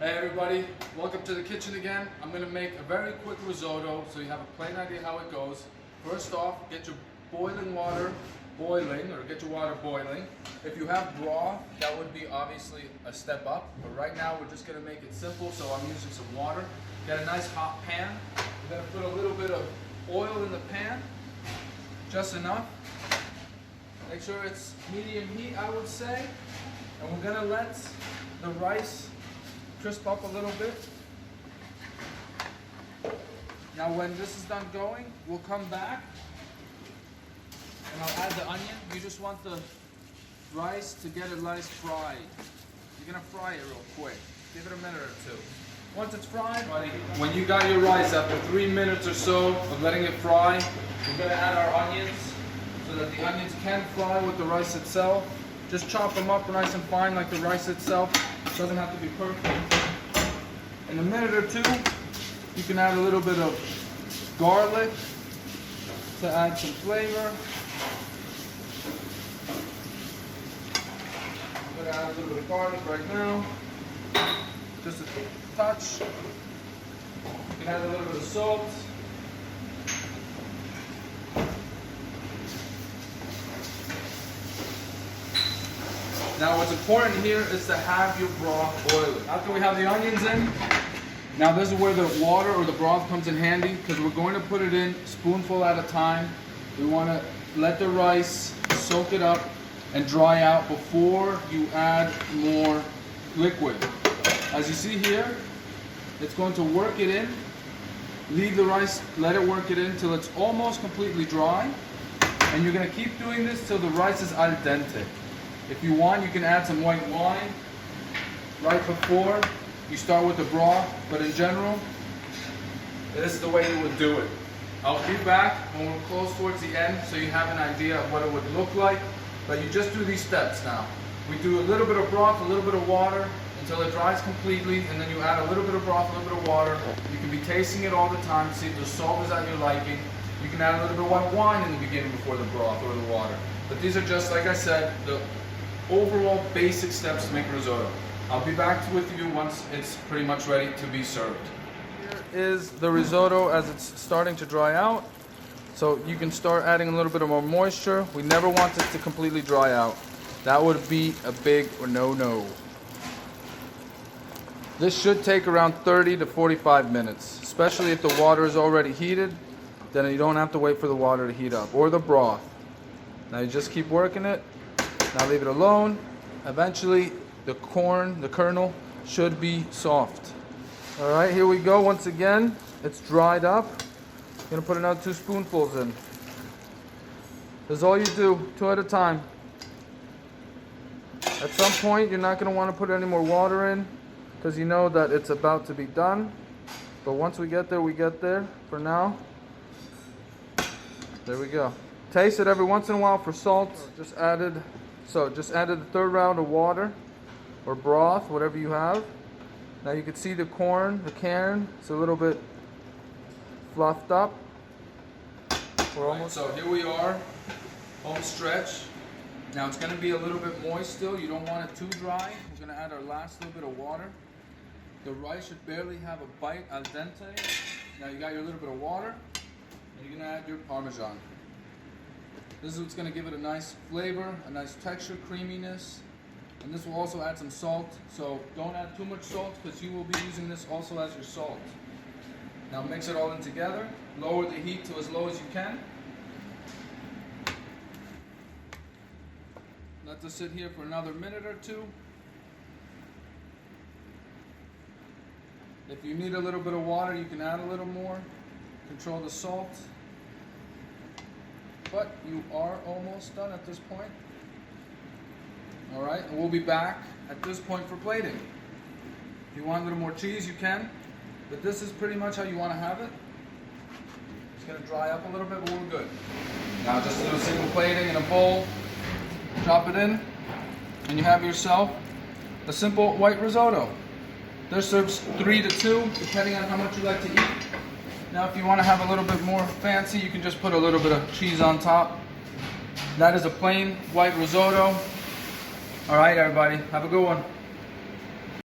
Hey everybody, welcome to the kitchen again. I'm going to make a very quick risotto so you have a plain idea how it goes. First off, get your boiling water boiling, or get your water boiling. If you have broth, that would be obviously a step up, but right now we're just going to make it simple, so I'm using some water. Get a nice hot pan. We're going to put a little bit of oil in the pan, just enough. Make sure it's medium heat, I would say. And we're going to let the rice crisp up a little bit. Now when this is done going, we'll come back and I'll add the onion. You just want the rice to get it nice fried. You're gonna fry it real quick. Give it a minute or two. Once it's fried, when you got your rice after 3 minutes or so of letting it fry, we're gonna add our onions so that the onions can fry with the rice itself. Just chop them up nice and fine like the rice itself. It doesn't have to be perfect. In a minute or two, you can add a little bit of garlic to add some flavor. I'm going to add a little bit of garlic right now. Just a touch. You can add a little bit of salt. Now what's important here is to have your broth boiling. After we have the onions in, now this is where the water or the broth comes in handy, because we're going to put it in a spoonful at a time. We want to let the rice soak it up and dry out before you add more liquid. As you see here, it's going to work it in. Leave the rice, let it work it in till it's almost completely dry. And you're going to keep doing this till the rice is al dente. If you want, you can add some white wine right before you start with the broth, but in general, this is the way you would do it. I'll be back when we're close towards the end so you have an idea of what it would look like, but you just do these steps now. We do a little bit of broth, a little bit of water until it dries completely, and then you add a little bit of broth, a little bit of water. You can be tasting it all the time, see if the salt is at your liking. You can add a little bit of white wine in the beginning before the broth or the water. But these are just, like I said, the overall basic steps to make risotto. I'll be back with you once it's pretty much ready to be served. Here is the risotto as it's starting to dry out. So you can start adding a little bit of more moisture. We never want it to completely dry out. That would be a big no-no. This should take around 30 to 45 minutes, especially if the water is already heated. Then you don't have to wait for the water to heat up, or the broth. Now you just keep working it. Now leave it alone. Eventually the corn, the kernel, should be soft. Alright, here we go. Once again, it's dried up. I'm going to put another 2 spoonfuls in. This is all you do, 2 at a time. At some point you're not going to want to put any more water in because you know that it's about to be done. But once we get there, we get there. For now, there we go. Taste it every once in a while for salt. Just added the 3rd round of water or broth, whatever you have. Now you can see the corn, the cairn, it's a little bit fluffed up. We're almost. So here we are, home stretch. Now it's going to be a little bit moist still. You don't want it too dry. We're going to add our last little bit of water. The rice should barely have a bite al dente. Now you got your little bit of water, and you're going to add your Parmesan. This is what's going to give it a nice flavor, a nice texture, creaminess, and this will also add some salt. So don't add too much salt because you will be using this also as your salt. Now mix it all in together. Lower the heat to as low as you can. Let this sit here for another minute or 2. If you need a little bit of water, you can add a little more. Control the salt. But you are almost done at this point. Alright, and we'll be back at this point for plating. If you want a little more cheese, you can. But this is pretty much how you want to have it. It's going to dry up a little bit, but we're good. Now just a little single plating in a bowl. Drop it in, and you have yourself a simple white risotto. This serves 3 to 2, depending on how much you like to eat. Now if you want to have a little bit more fancy, you can just put a little bit of cheese on top. That is a plain white risotto. Alright everybody, have a good one.